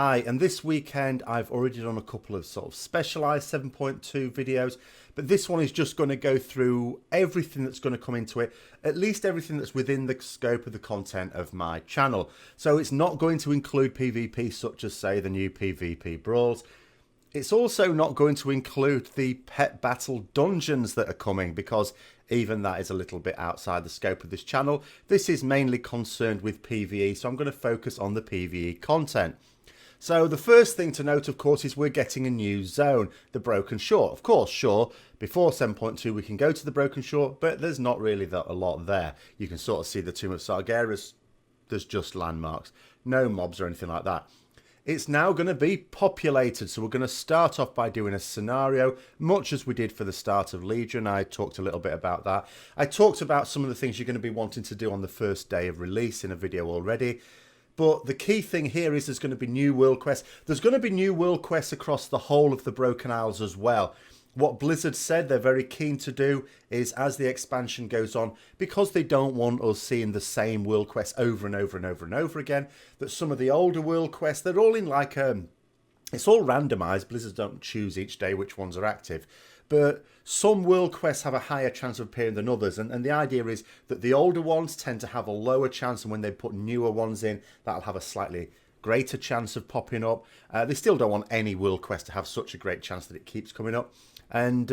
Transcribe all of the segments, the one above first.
Hi, and this weekend I've already done a couple of sort of specialised 7.2 videos, but this one is just going to go through everything that's going to come into it, at least everything that's within the scope of the content of my channel. So it's not going to include PvP such as, say, the new PvP brawls. It's also not going to include the pet battle dungeons that are coming, because even that is a little bit outside the scope of this channel. This is mainly concerned with PvE, so I'm going to focus on the PvE content. So the first thing to note, of course, is we're getting a new zone, the Broken Shore. Of course, sure, before 7.2 we can go to the Broken Shore, but there's not really a lot there. You can sort of see the Tomb of Sargeras. There's just landmarks, no mobs or anything like that. It's now going to be populated, so we're going to start off by doing a scenario, much as we did for the start of Legion. I talked a little bit about that. I talked about some of the things you're going to be wanting to do on the first day of release in a video already. But the key thing here is there's going to be new world quests. There's going to be new world quests across the whole of the Broken Isles as well. What Blizzard said they're very keen to do is, as the expansion goes on, because they don't want us seeing the same world quests over and over and over and over again, that some of the older world quests, they're all in like it's all randomized. Blizzard don't choose each day which ones are active. But some world quests have a higher chance of appearing than others. And the idea is that the older ones tend to have a lower chance, and when they put newer ones in, that'll have a slightly greater chance of popping up. They still don't want any world quest to have such a great chance that it keeps coming up. And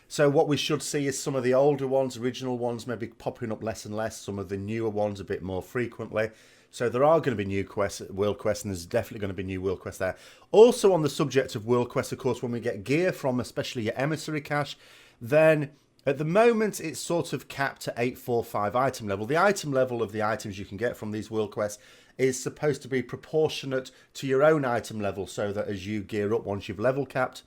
so what we should see is some of the older ones, original ones, maybe popping up less and less. Some of the newer ones a bit more frequently. So there are going to be new quests, world quests, and there's definitely going to be new world quests there. Also on the subject of world quests, of course, when we get gear from especially your emissary cache, then at the moment it's sort of capped at 845 item level. The item level of the items you can get from these world quests is supposed to be proportionate to your own item level, so that as you gear up once you've level capped,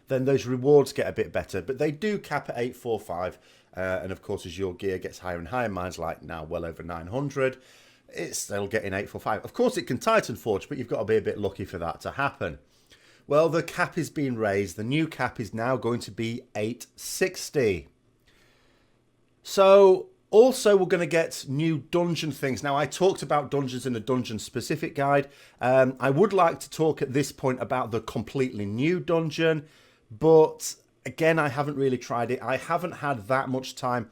then those rewards get a bit better. But they do cap at 845, and of course as your gear gets higher and higher, mine's like now well over 900, it's still getting 845. Of course it can Titan Forge, but you've got to be a bit lucky for that to happen. Well, the cap is being raised. The new cap is now going to be 860. So also we're going to get new dungeon things. Now, I talked about dungeons in a dungeon specific guide. I would like to talk at this point about the completely new dungeon, but again, I haven't really tried it. I haven't had that much time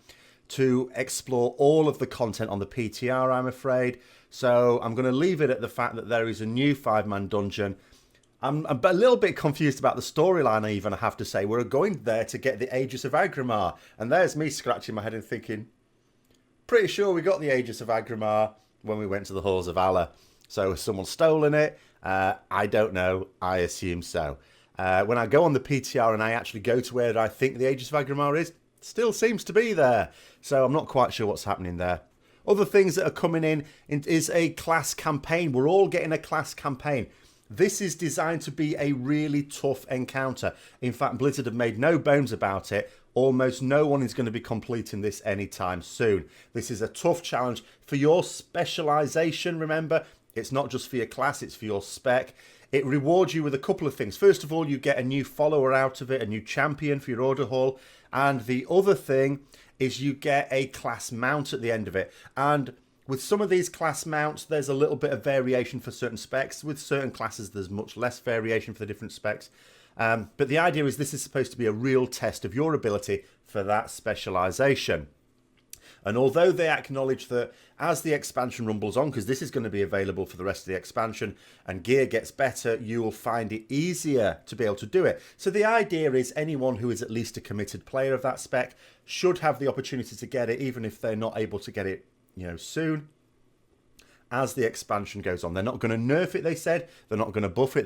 to explore all of the content on the PTR, I'm afraid. So I'm going to leave it at the fact that there is a new 5-man dungeon. I'm a little bit confused about the storyline, I have to say. We're going there to get the Aegis of Agrimar. And there's me scratching my head and thinking, pretty sure we got the Aegis of Agrimar when we went to the Halls of Valor. So has someone stolen it? I don't know. I assume so. When I go on the PTR and I actually go to where I think the Aegis of Agrimar is, still seems to be there. So I'm not quite sure what's happening there. Other things that are coming in is a class campaign. We're all getting a class campaign. This is designed to be a really tough encounter. In fact, Blizzard have made no bones about it. Almost no one is going to be completing this anytime soon. This is a tough challenge for your specialization. Remember, it's not just for your class, it's for your spec. It rewards you with a couple of things. First of all, you get a new follower out of it, a new champion for your order hall. And the other thing is you get a class mount at the end of it. And with some of these class mounts, there's a little bit of variation for certain specs. With certain classes, there's much less variation for the different specs. But the idea is this is supposed to be a real test of your ability for that specialization. And although they acknowledge that as the expansion rumbles on, because this is going to be available for the rest of the expansion, and gear gets better, you will find it easier to be able to do it. So the idea is anyone who is at least a committed player of that spec should have the opportunity to get it, even if they're not able to get it, soon, as the expansion goes on. They're not going to nerf it, they said. They're not going to buff it.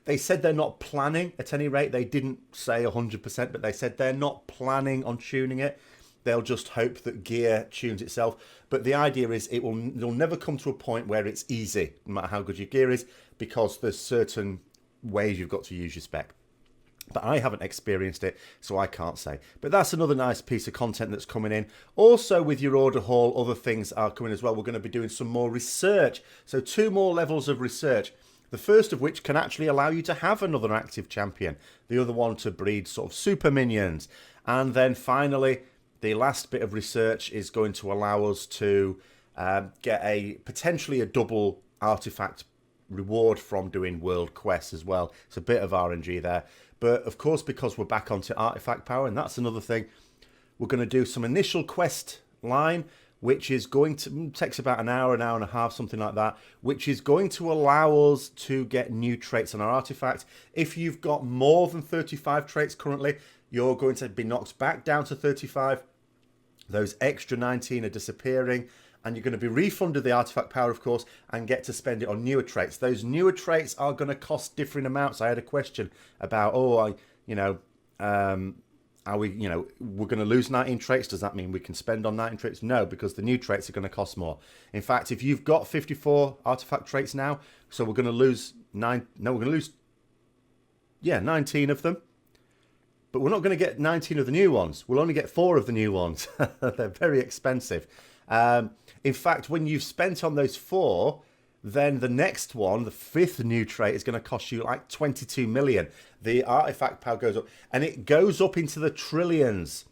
They said they're not planning, at any rate. They didn't say 100%, but they said they're not planning on tuning it. They'll just hope that gear tunes itself. But the idea is it'll never come to a point where it's easy, no matter how good your gear is, because there's certain ways you've got to use your spec. But I haven't experienced it, so I can't say. But that's another nice piece of content that's coming in. Also, with your order hall, other things are coming as well. We're going to be doing some more research. So 2 more levels of research. The first of which can actually allow you to have another active champion. The other one to breed sort of super minions. And then finally, the last bit of research is going to allow us to get potentially a double artifact reward from doing world quests as well. It's a bit of RNG there. But of course, because we're back onto artifact power, and that's another thing, we're going to do some initial quest line, which is going to takes about an hour and a half, something like that, which is going to allow us to get new traits on our artifact. If you've got more than 35 traits currently, you're going to be knocked back down to 35. Those extra 19 are disappearing, and you're going to be refunded the artifact power, of course, and get to spend it on newer traits. Those newer traits are going to cost different amounts. I had a question about, are we, we're going to lose 19 traits. Does that mean we can spend on 19 traits? No, because the new traits are going to cost more. In fact, if you've got 54 artifact traits now, so we're going to lose 19 of them. But we're not going to get 19 of the new ones. We'll only get 4 of the new ones. They're very expensive. In fact, when you've spent on those 4, then the next one, the 5th new trait, is going to cost you like 22 million. The artifact power goes up, and it goes up into the trillions.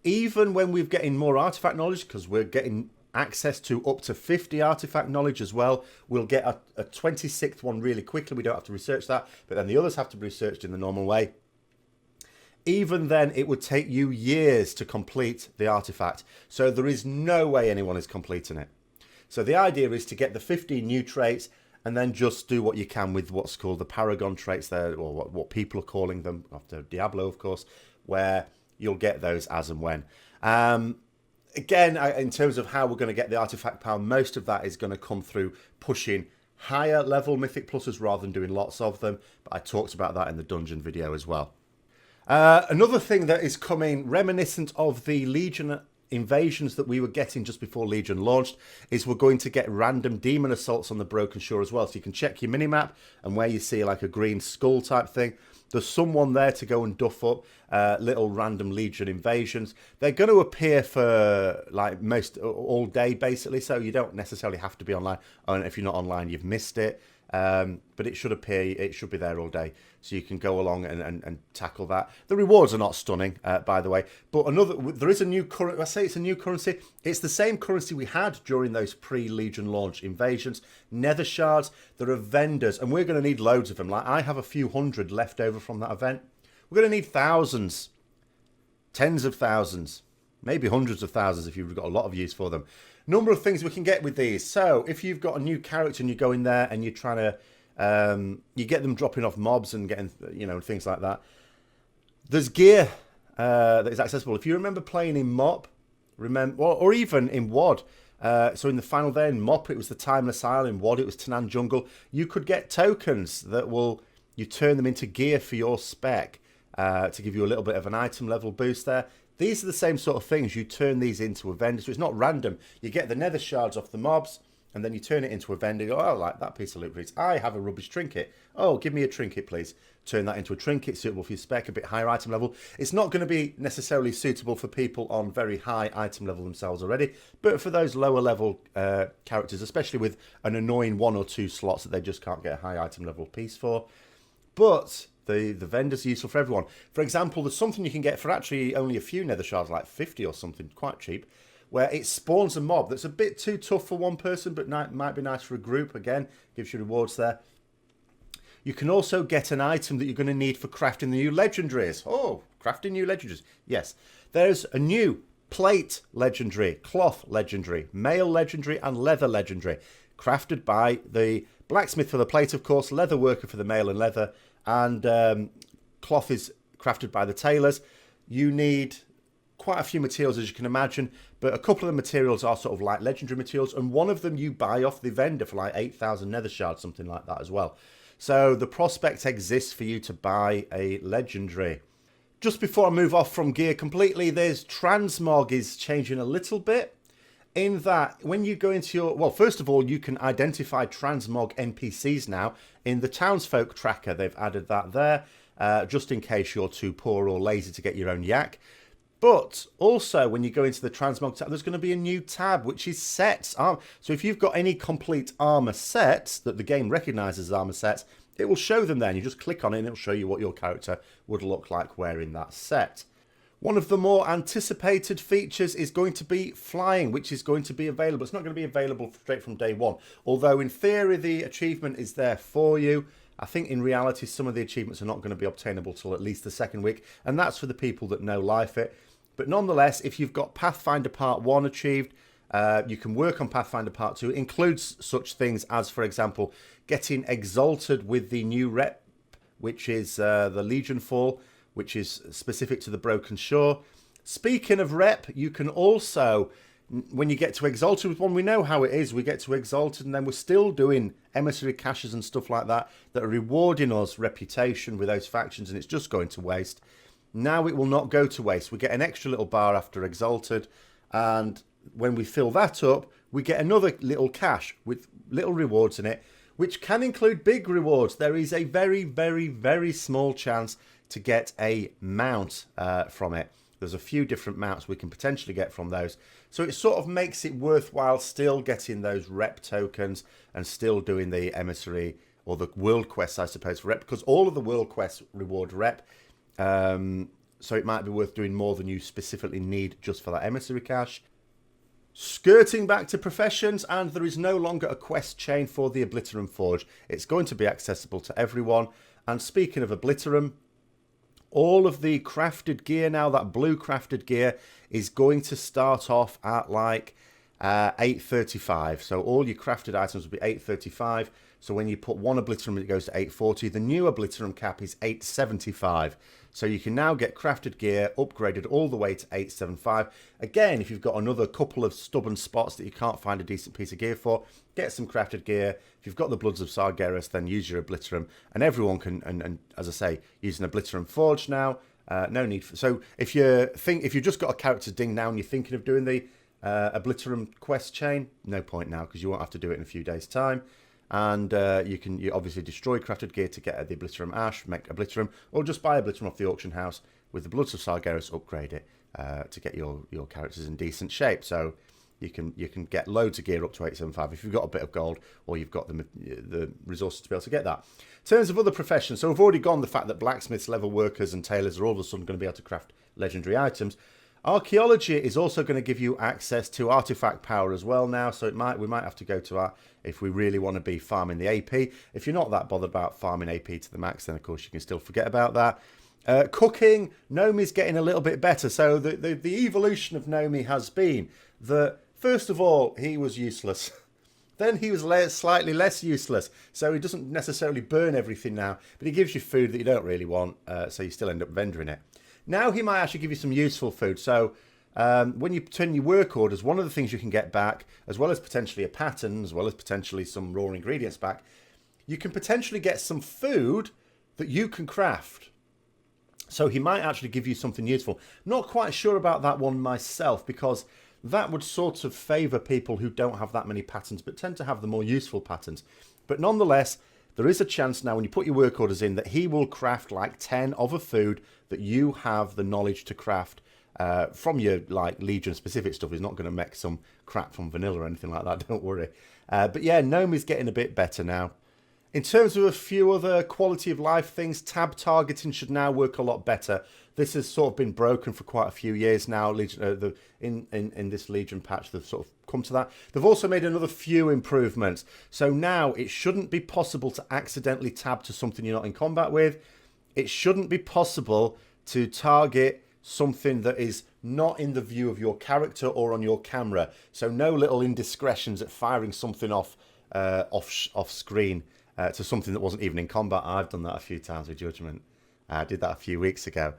Even when we're getting more artifact knowledge, because we're getting access to up to 50 artifact knowledge as well, we'll get a 26th one really quickly. We don't have to research that, but then the others have to be researched in the normal way. Even then, it would take you years to complete the artifact. So there is no way anyone is completing it. So the idea is to get the 15 new traits and then just do what you can with what's called the Paragon traits there, or what people are calling them, after Diablo, of course, where you'll get those as and when. Again, in terms of how we're going to get the artifact power, most of that is going to come through pushing higher level Mythic Pluses rather than doing lots of them. But I talked about that in the dungeon video as well. Another thing that is coming, reminiscent of the Legion invasions that we were getting just before Legion launched, is we're going to get random demon assaults on the Broken Shore as well. So you can check your minimap, and where you see like a green skull type thing, there's someone there to go and duff up little random Legion invasions. They're going to appear for like most all day basically, so you don't necessarily have to be online. And if you're not online, you've missed it. But it should appear, it should be there all day, so you can go along and tackle that. The rewards are not stunning, by the way, but there is a new currency. I say it's a new currency. It's the same currency we had during those pre-Legion launch invasions. Nether shards. There are vendors, and we're going to need loads of them. Like I have a few hundred left over from that event. We're going to need thousands, tens of thousands, maybe hundreds of thousands if you've got a lot of use for them. Number of things we can get with these. So if you've got a new character and you go in there and you're trying to, you get them dropping off mobs and getting, things like that. There's gear that is accessible. If you remember playing in MOP, or even in WoD. So in the final there in MOP, it was the Timeless Isle. In WoD, it was Tanan Jungle. You could get tokens that you turn them into gear for your spec to give you a little bit of an item level boost there. These are the same sort of things. You turn these into a vendor. So it's not random. You get the nether shards off the mobs, and then you turn it into a vendor. You go, oh, like that piece of loot, please. I have a rubbish trinket. Oh, give me a trinket, please. Turn that into a trinket suitable for your spec, a bit higher item level. It's not going to be necessarily suitable for people on very high item level themselves already, but for those lower level characters, especially with an annoying 1 or 2 slots that they just can't get a high item level piece for. But the vendors are useful for everyone. For example, there's something you can get for actually only a few nether shards, like 50 or something, quite cheap, where it spawns a mob that's a bit too tough for one person, but might be nice for a group. Again, gives you rewards there. You can also get an item that you're going to need for crafting the new legendaries. Oh, crafting new legendaries. Yes. There's a new plate legendary, cloth legendary, mail legendary, and leather legendary. Crafted by the blacksmith for the plate, of course, leather worker for the mail and leather, and cloth is crafted by the tailors. You need quite a few materials, as you can imagine, but a couple of the materials are sort of like legendary materials, and one of them you buy off the vendor for like 8,000 nether shards, something like that as well. So the prospect exists for you to buy a legendary. Just before I move off from gear completely, there's Transmog is changing a little bit, in that when you go into your... Well, first of all, you can identify Transmog NPCs now in the Townsfolk tracker. They've added that there, just in case you're too poor or lazy to get your own yak. But also, when you go into the Transmog tab, there's going to be a new tab, which is sets. So if you've got any complete armor sets that the game recognizes as armor sets, it will show them there. And you just click on it and it'll show you what your character would look like wearing that set. One of the more anticipated features is going to be flying, which is going to be available. It's not going to be available straight from day one, although in theory the achievement is there for you. I think in reality some of the achievements are not going to be obtainable till at least the second week, and that's for the people that know life it. But nonetheless, if you've got Pathfinder Part 1 achieved, you can work on Pathfinder Part 2. It includes such things as, for example, getting exalted with the new rep, which is the Legion Fall, which is specific to the Broken Shore. Speaking of rep, you can also, when you get to Exalted with one, we know how it is. We get to Exalted and then we're still doing emissary caches and stuff like that are rewarding us reputation with those factions, and it's just going to waste. Now it will not go to waste. We get an extra little bar after Exalted, and when we fill that up, we get another little cache with little rewards in it, which can include big rewards. There is a very, very, very small chance to get a mount from it. There's a few different mounts we can potentially get from those. So it sort of makes it worthwhile still getting those rep tokens and still doing the emissary or the world quests, I suppose, for rep, because all of the world quests reward rep. So it might be worth doing more than you specifically need just for that emissary cache. Skirting back to professions, and there is no longer a quest chain for the Obliterum Forge. It's going to be accessible to everyone. And speaking of Obliterum, all of the crafted gear now, that blue crafted gear, is going to start off at like 835. So all your crafted items will be 835. So when you put one Obliterum, it goes to 840. The new Obliterum cap is 875. So you can now get crafted gear upgraded all the way to 875. Again, if you've got another couple of stubborn spots that you can't find a decent piece of gear for, get some crafted gear. If you've got the Bloods of Sargeras, then use your Obliterum. And everyone can, and as I say, use an Obliterum Forge now. No need for... So if you've just got a character ding now and you're thinking of doing the Obliterum quest chain, no point now, because you won't have to do it in a few days' time. And you obviously destroy crafted gear to get the Obliterum Ash, make Obliterum, or just buy Obliterum off the auction house with the Bloods of Sargeras, upgrade it to get your characters in decent shape. So you can get loads of gear up to 875 if you've got a bit of gold or you've got the resources to be able to get that. In terms of other professions, so we've already gone the fact that blacksmiths, leather workers and tailors are all of a sudden going to be able to craft legendary items. Archaeology is also going to give you access to artifact power as well now, so we might have to go to that if we really want to be farming the AP. If you're not that bothered about farming AP to the max, then of course you can still forget about that. Cooking, Nomi's getting a little bit better. So the evolution of Nomi has been that, first of all, he was useless. Then he was slightly less useless. So he doesn't necessarily burn everything now, but he gives you food that you don't really want, so you still end up vendoring it. Now he might actually give you some useful food. So when you turn your work orders, one of the things you can get back, as well as potentially a pattern, as well as potentially some raw ingredients back, you can potentially get some food that you can craft. So he might actually give you something useful. Not quite sure about that one myself, because that would sort of favour people who don't have that many patterns, but tend to have the more useful patterns. But nonetheless, there is a chance now when you put your work orders in that he will craft like 10 of a food that you have the knowledge to craft from your like Legion specific stuff. He's not going to make some crap from vanilla or anything like that, don't worry. But yeah, Nomi's getting a bit better now. In terms of a few other quality of life things, tab targeting should now work a lot better. This has sort of been broken for quite a few years now. Legion, in this Legion patch, they've sort of come to that. They've also made another few improvements. So now it shouldn't be possible to accidentally tab to something you're not in combat with. It shouldn't be possible to target something that is not in the view of your character or on your camera. So no little indiscretions at firing something off screen to something that wasn't even in combat. I've done that a few times with Judgment. I did that a few weeks ago.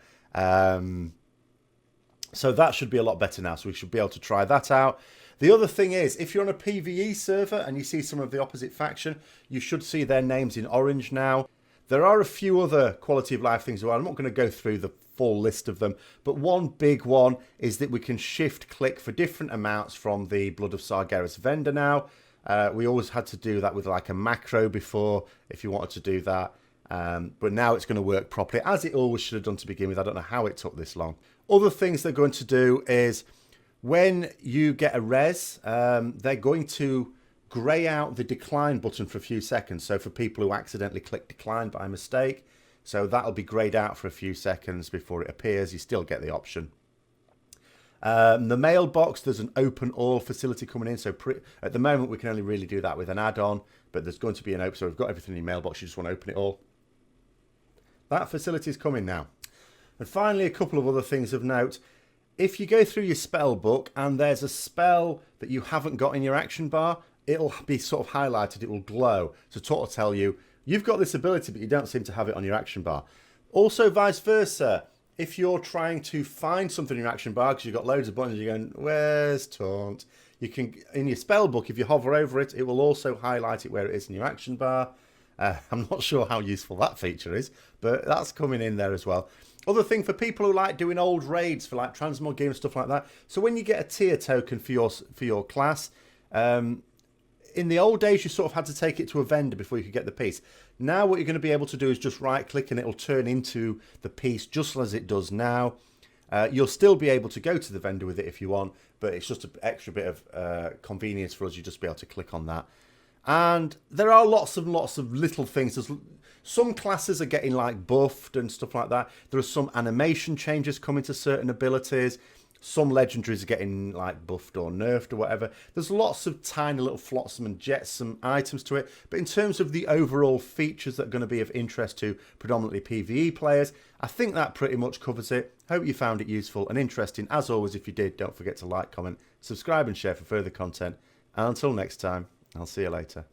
So that should be a lot better now. So we should be able to try that out. The other thing is, if you're on a PvE server and you see some of the opposite faction, you should see their names in orange now. There are a few other quality of life things as well. I'm not going to go through the full list of them, but one big one is that we can shift click for different amounts from the Blood of Sargeras vendor now. We always had to do that with like a macro before if you wanted to do that. But now it's going to work properly, as it always should have done to begin with. I don't know how it took this long. Other things they're going to do is when you get a res, they're going to grey out the decline button for a few seconds. So for people who accidentally click decline by mistake, So that'll be greyed out for a few seconds before it appears. You still get the option. The mailbox, there's an open all facility coming in. So at the moment, we can only really do that with an add-on, but there's going to be an open. So we've got everything in your mailbox. You just want to open it all. That facility is coming now. And finally, a couple of other things of note. If you go through your spell book and there's a spell that you haven't got in your action bar, it'll be sort of highlighted. It will glow to sort of tell you, you've got this ability, but you don't seem to have it on your action bar. Also, vice versa. If you're trying to find something in your action bar because you've got loads of buttons, you're going, where's taunt? You can, in your spell book, if you hover over it, it will also highlight it where it is in your action bar. I'm not sure how useful that feature is, but that's coming in there as well. Other thing for people who like doing old raids for like Transmog games, stuff like that. So when you get a tier token for your class, in the old days, you sort of had to take it to a vendor before you could get the piece. Now what you're going to be able to do is just right-click and it'll turn into the piece just as it does now. You'll still be able to go to the vendor with it if you want, but it's just an extra bit of convenience for us. You just be able to click on that. And there are lots of little things. Some classes are getting like buffed and stuff like that. There are some animation changes coming to certain abilities. Some legendaries are getting like buffed or nerfed or whatever. There's lots of tiny little flotsam and jetsam items to it. But in terms of the overall features that are going to be of interest to predominantly PvE players, I think that pretty much covers it. Hope you found it useful and interesting. As always, if you did, don't forget to like, comment, subscribe and share for further content. And until next time, I'll see you later.